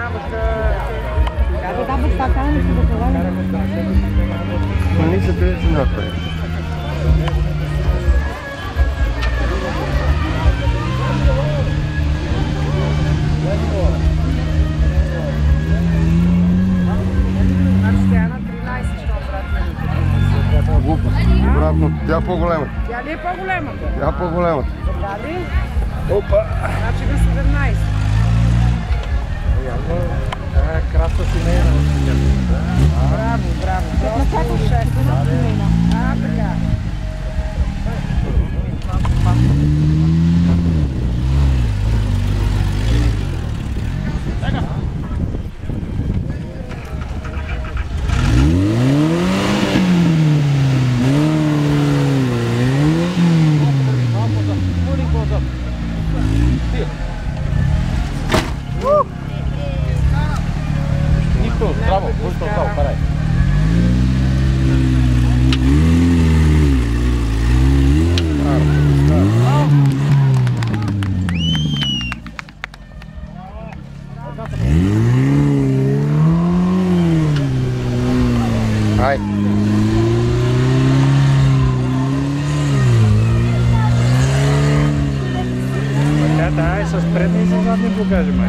Care da băstacanul și băcălanul? Nu se trece înapoi. Обратно, тя по-голема. Тя ли е по-големата? Тя по-големата. Дали? Опа! Значи на 17. Явно краста семейна. Браво, браво. Просто 6. А, така. Браво, пусто, браво, карай. Ай! Така, дай с предни и с задни покажем.